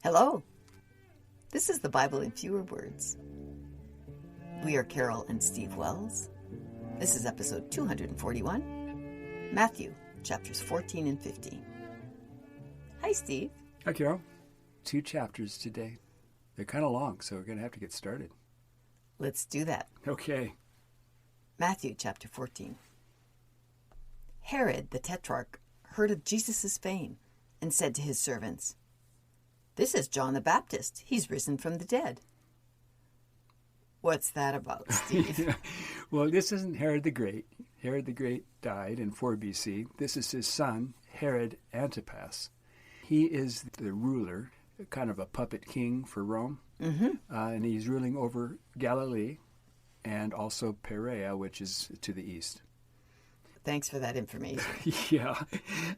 Hello. This is the Bible in Fewer Words. We are Carol and Steve Wells. This is episode 241, Matthew, chapters 14 and 15. Hi, Steve. Hi, Carol. 2 chapters today. They're kind of long, so we're going to have to get started. Let's do that. Okay. Matthew, chapter 14. Herod the Tetrarch heard of Jesus' fame and said to his servants, "This is John the Baptist. He's risen from the dead." What's that about, Steve? Well, this isn't Herod the Great. Herod the Great died in 4 BC. This is his son, Herod Antipas. He is the ruler, kind of a puppet king for Rome. And he's ruling over Galilee and also Perea, which is to the east. Thanks for that information. Yeah.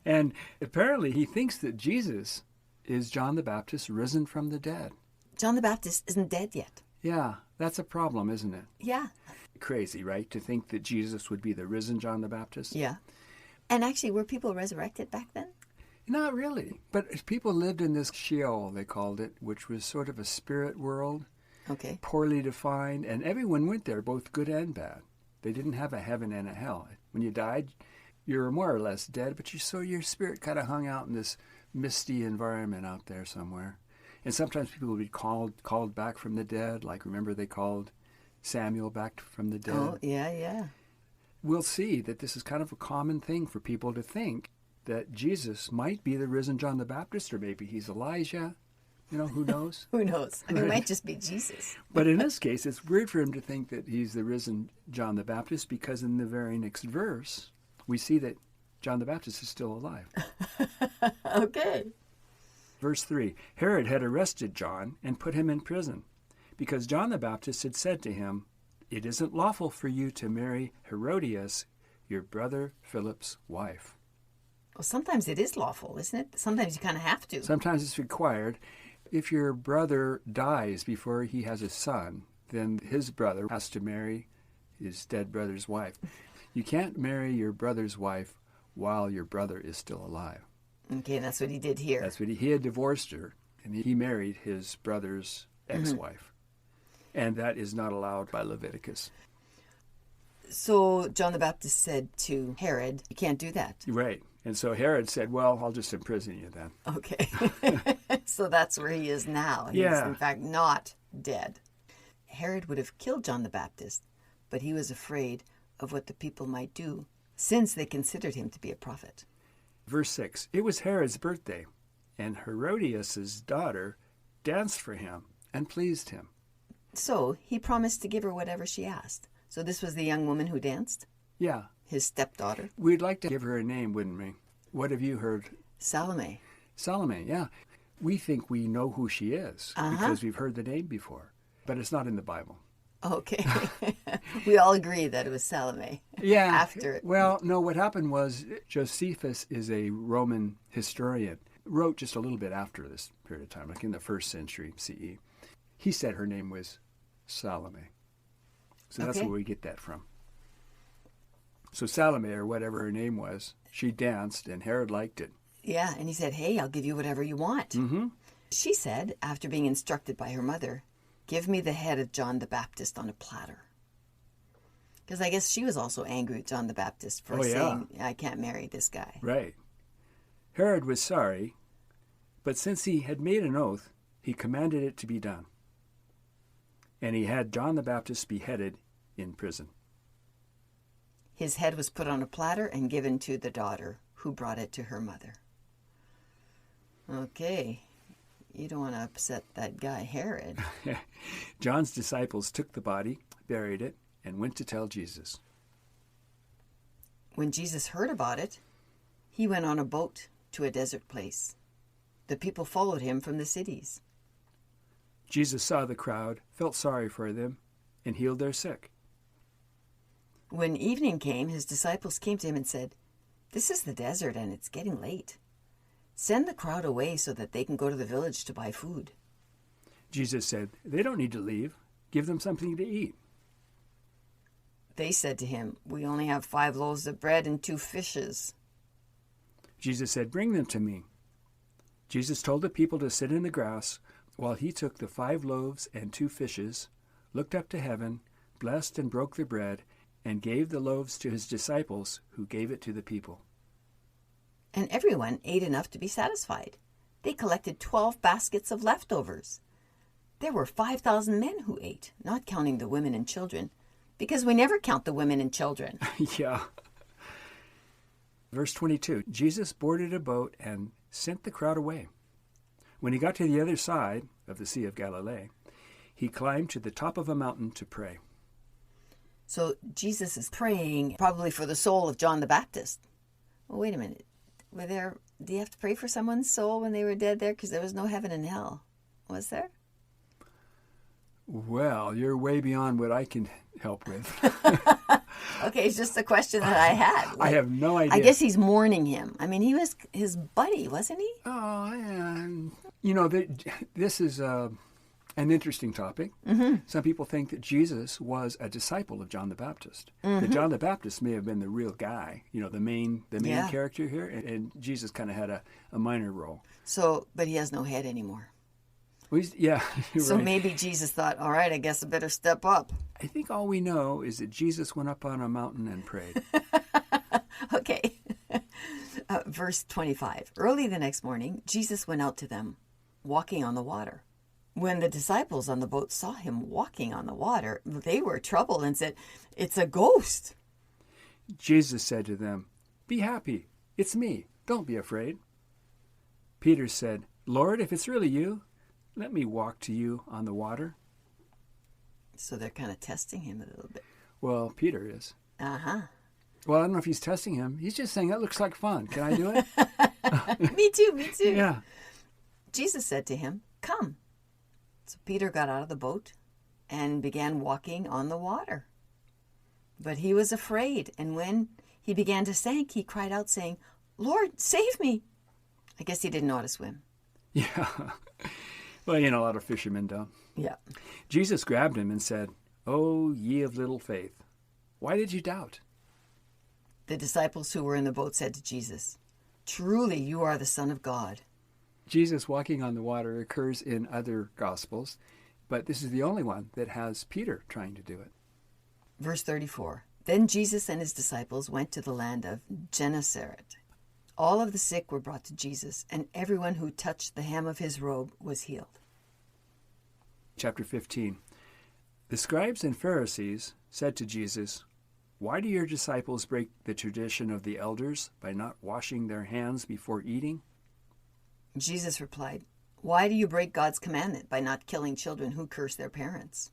And apparently he thinks that Jesus is John the Baptist risen from the dead. John the Baptist isn't dead yet. Yeah, that's a problem, isn't it? Yeah. Crazy, right? To think that Jesus would be the risen John the Baptist? Yeah. And actually, were people resurrected back then? Not really. But people lived in this Sheol, they called it, which was sort of a spirit world, Okay. poorly defined, and everyone went there, both good and bad. They didn't have a heaven and a hell. When you died, you were more or less dead, but your spirit kind of hung out in this misty environment out there somewhere. And sometimes people would be called back from the dead, like remember they called Samuel back from the dead. Oh, yeah. We'll see that this is kind of a common thing for people to think that Jesus might be the risen John the Baptist, or maybe he's Elijah. You know, who knows? Who knows? It might just be Jesus. But in this case, it's weird for him to think that he's the risen John the Baptist, because in the very next verse, we see that John the Baptist is still alive. Okay. Verse 3, Herod had arrested John and put him in prison, because John the Baptist had said to him, "It isn't lawful for you to marry Herodias, your brother Philip's wife." Well, sometimes it is lawful, isn't it? Sometimes you kind of have to. Sometimes it's required. If your brother dies before he has a son, then his brother has to marry his dead brother's wife. You can't marry your brother's wife while your brother is still alive. Okay, that's what he did here. That's what he had divorced her, and he married his brother's ex-wife. And that is not allowed by Leviticus. So John the Baptist said to Herod, "You can't do that." Right. And so Herod said, "Well, I'll just imprison you then." Okay. So that's where he is now. He's Yeah. in fact not dead. Herod would have killed John the Baptist, but he was afraid of what the people might do, since they considered him to be a prophet. Verse 6, it was Herod's birthday, and Herodias' daughter danced for him and pleased him. So he promised to give her whatever she asked. So this was the young woman who danced? Yeah. His stepdaughter? We'd like to give her a name, wouldn't we? What have you heard? Salome. Salome, yeah. We think we know who she is because we've heard the name before, but it's not in the Bible. Okay. We all agree that it was Salome. Yeah. After it. Well, no, what happened was Josephus is a Roman historian, wrote just a little bit after this period of time, like in the 1st century CE. He said her name was Salome. So that's where we get that from. So Salome, or whatever her name was, she danced, and Herod liked it. Yeah, and he said, "Hey, I'll give you whatever you want." Mm-hmm. She said, after being instructed by her mother, "Give me the head of John the Baptist on a platter." Because I guess she was also angry at John the Baptist for saying, "I can't marry this guy." Right. Herod was sorry, but since he had made an oath, he commanded it to be done. And he had John the Baptist beheaded in prison. His head was put on a platter and given to the daughter, who brought it to her mother. Okay. You don't want to upset that guy, Herod. John's disciples took the body, buried it, and went to tell Jesus. When Jesus heard about it, he went on a boat to a desert place. The people followed him from the cities. Jesus saw the crowd, felt sorry for them, and healed their sick. When evening came, his disciples came to him and said, "This is the desert and it's getting late. Send the crowd away so that they can go to the village to buy food." Jesus said, "They don't need to leave. Give them something to eat." They said to him, "We only have 5 loaves of bread and 2 fishes." Jesus said, "Bring them to me." Jesus told the people to sit in the grass while he took the 5 loaves and 2 fishes, looked up to heaven, blessed and broke the bread, and gave the loaves to his disciples, who gave it to the people. And everyone ate enough to be satisfied. They collected 12 baskets of leftovers. There were 5,000 men who ate, not counting the women and children, because we never count the women and children. Yeah. Verse 22, Jesus boarded a boat and sent the crowd away. When he got to the other side of the Sea of Galilee, he climbed to the top of a mountain to pray. So Jesus is praying probably for the soul of John the Baptist. Well, wait a minute. Do you have to pray for someone's soul when they were dead there? Because there was no heaven and hell. Was there? Well, you're way beyond what I can help with. Okay, it's just a question that I had. I have no idea. I guess he's mourning him. I mean, he was his buddy, wasn't he? Oh, and this is an interesting topic. Mm-hmm. Some people think that Jesus was a disciple of John the Baptist. That John the Baptist may have been the real guy, the main character here, and Jesus kind of had a minor role. So, but he has no head anymore. Well, you're so right. maybe Jesus thought, all right, I guess I better step up. I think all we know is that Jesus went up on a mountain and prayed. Okay. Verse 25. Early the next morning, Jesus went out to them, walking on the water. When the disciples on the boat saw him walking on the water, they were troubled and said, "It's a ghost." Jesus said to them, "Be happy. It's me. Don't be afraid." Peter said, "Lord, if it's really you, let me walk to you on the water." So they're kind of testing him a little bit. Well, Peter is. Uh-huh. Well, I don't know if he's testing him. He's just saying, that looks like fun. Can I do it? Me too. Yeah. Jesus said to him, "Come." So Peter got out of the boat and began walking on the water. But he was afraid, and when he began to sink, he cried out, saying, "Lord, save me." I guess he didn't know how to swim. Yeah. Well, a lot of fishermen don't. Yeah. Jesus grabbed him and said, "Oh, ye of little faith, why did you doubt?" The disciples who were in the boat said to Jesus, "Truly, you are the Son of God." Jesus walking on the water occurs in other Gospels, but this is the only one that has Peter trying to do it. Verse 34. Then Jesus and his disciples went to the land of Gennesaret. All of the sick were brought to Jesus, and everyone who touched the hem of his robe was healed. Chapter 15. The scribes and Pharisees said to Jesus, "Why do your disciples break the tradition of the elders by not washing their hands before eating?" Jesus replied, "Why do you break God's commandment by not killing children who curse their parents?"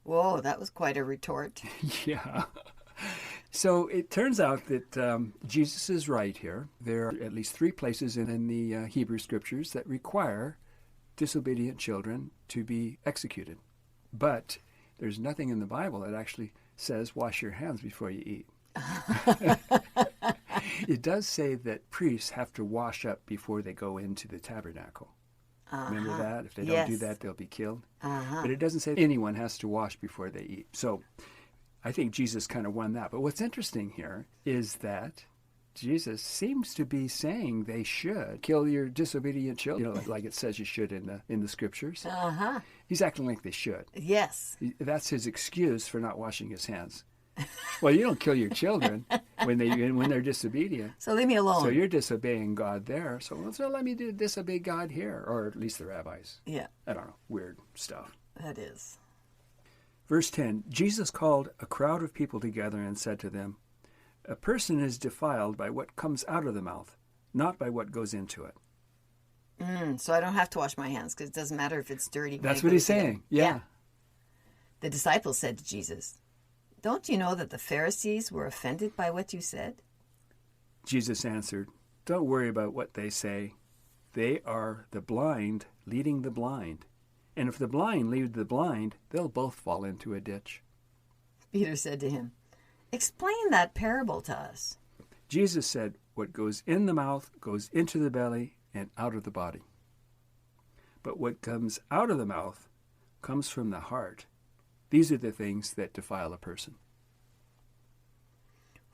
Whoa, that was quite a retort. Yeah. So it turns out that Jesus is right here. There are at least 3 places in the Hebrew Scriptures that require disobedient children to be executed. But there's nothing in the Bible that actually says wash your hands before you eat. It does say that priests have to wash up before they go into the tabernacle. Remember that? If they don't do that, they'll be killed. But it doesn't say anyone has to wash before they eat. So I think Jesus kind of won that. But what's interesting here is that Jesus seems to be saying they should kill your disobedient children, like it says you should in the Scriptures. He's acting like they should. Yes. That's his excuse for not washing his hands. Well, you don't kill your children when they're disobedient. So leave me alone. So you're disobeying God there. So let me disobey God here, or at least the rabbis. Yeah. I don't know. Weird stuff. That is. Verse 10, Jesus called a crowd of people together and said to them, "A person is defiled by what comes out of the mouth, not by what goes into it." So I don't have to wash my hands because it doesn't matter if it's dirty. That's what he's saying. Yeah. The disciples said to Jesus, "Don't you know that the Pharisees were offended by what you said?" Jesus answered, "Don't worry about what they say. They are the blind leading the blind. And if the blind lead the blind, they'll both fall into a ditch." Peter said to him, "Explain that parable to us." Jesus said, "What goes in the mouth goes into the belly and out of the body. But what comes out of the mouth comes from the heart. These are the things that defile a person."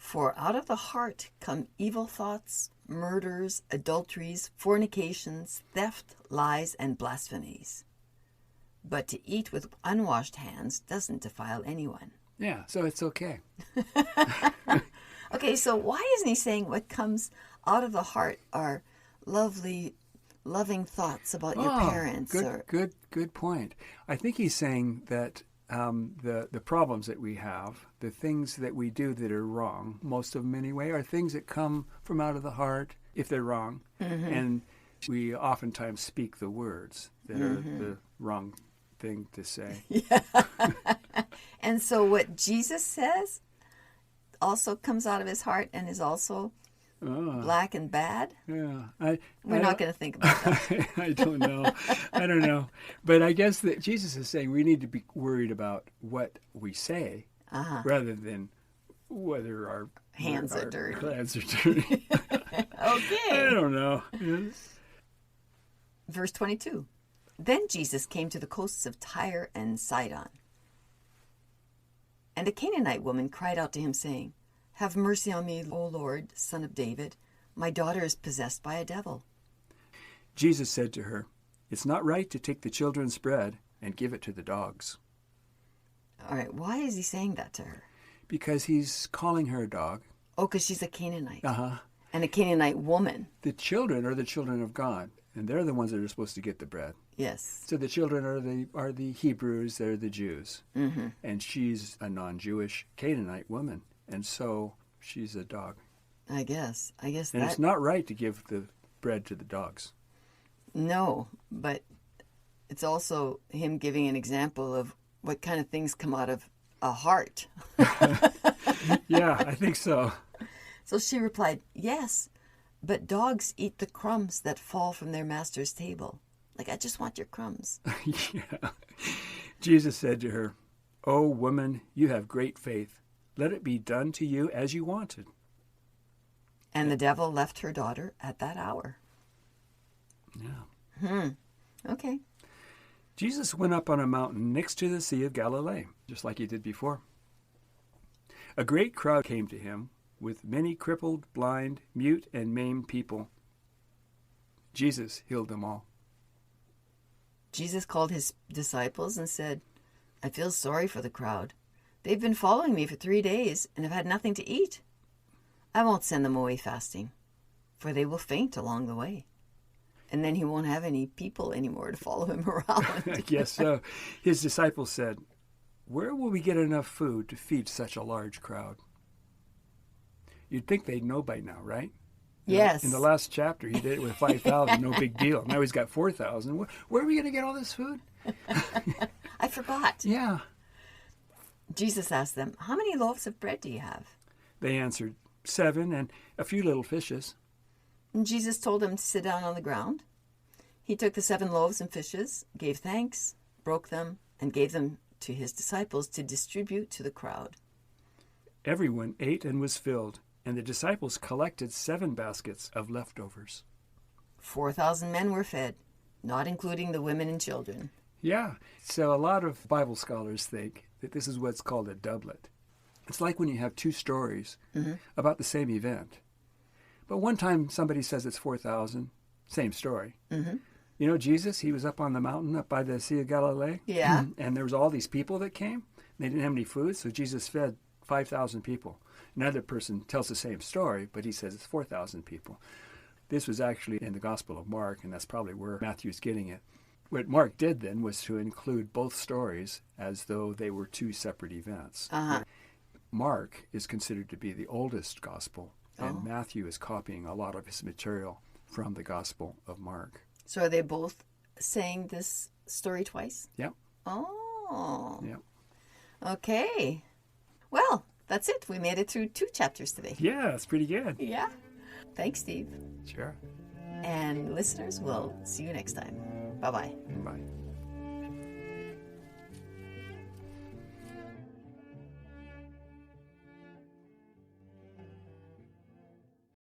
For out of the heart come evil thoughts, murders, adulteries, fornications, theft, lies, and blasphemies. But to eat with unwashed hands doesn't defile anyone. Yeah, so it's okay. Okay, so why isn't he saying what comes out of the heart are lovely, loving thoughts about your parents? Good point. I think he's saying that the problems that we have, the things that we do that are wrong, most of them anyway, are things that come from out of the heart if they're wrong. Mm-hmm. And we oftentimes speak the words that are the wrong thing to say. Yeah. And so what Jesus says also comes out of his heart and is also black and bad? Yeah. We're not going to think about that. I don't know. But I guess that Jesus is saying we need to be worried about what we say rather than whether our hands are dirty. Hands are dirty. Okay. I don't know. Verse 22. Then Jesus came to the coasts of Tyre and Sidon. And a Canaanite woman cried out to him, saying, Have mercy on me, O Lord, Son of David. My daughter is possessed by a devil. Jesus said to her, It's not right to take the children's bread and give it to the dogs. All right, why is he saying that to her? Because he's calling her a dog. Oh, because she's a Canaanite. Uh-huh. And a Canaanite woman. The children are the children of God, and they're the ones that are supposed to get the bread. Yes. So the children are the Hebrews, they're the Jews. Mm-hmm. And she's a non-Jewish Canaanite woman, and so she's a dog. I guess and that... it's not right to give the bread to the dogs. No, but it's also him giving an example of what kind of things come out of a heart. Yeah, I think so. So she replied, Yes, but dogs eat the crumbs that fall from their master's table. Like, I just want your crumbs. Yeah. Jesus said to her, "O woman, you have great faith. Let it be done to you as you wanted." And the devil left her daughter at that hour. Yeah. Okay. Jesus went up on a mountain next to the Sea of Galilee, just like he did before. A great crowd came to him, with many crippled, blind, mute, and maimed people. Jesus healed them all. Jesus called his disciples and said, I feel sorry for the crowd. They've been following me for 3 days and have had nothing to eat. I won't send them away fasting, for they will faint along the way. And then he won't have any people anymore to follow him around. I guess so. His disciples said, Where will we get enough food to feed such a large crowd? You'd think they'd know by now, right? Yes. In the last chapter, he did it with 5,000, no big deal. Now he's got 4,000. Where are we going to get all this food? I forgot. Yeah. Jesus asked them, How many loaves of bread do you have? They answered, 7 and a few little fishes. And Jesus told them to sit down on the ground. He took the 7 loaves and fishes, gave thanks, broke them, and gave them to his disciples to distribute to the crowd. Everyone ate and was filled, and the disciples collected 7 baskets of leftovers. 4,000 men were fed, not including the women and children. Yeah, so a lot of Bible scholars think that this is what's called a doublet. It's like when you have 2 stories about the same event. But one time somebody says it's 4,000, same story. Mm-hmm. You know, Jesus, he was up on the mountain up by the Sea of Galilee. Yeah. And there was all these people that came. They didn't have any food, so Jesus fed 5,000 people. Another person tells the same story, but he says it's 4,000 people. This was actually in the Gospel of Mark, and that's probably where Matthew's getting it. What Mark did then was to include both stories as though they were 2 separate events. Uh-huh. Mark is considered to be the oldest gospel, and Matthew is copying a lot of his material from the Gospel of Mark. So are they both saying this story twice? Yep. Oh. Yep. Okay. Well, that's it. We made it through 2 chapters today. Yeah, that's pretty good. Yeah. Thanks, Steve. Sure. And listeners, we'll see you next time. Bye-bye. Bye.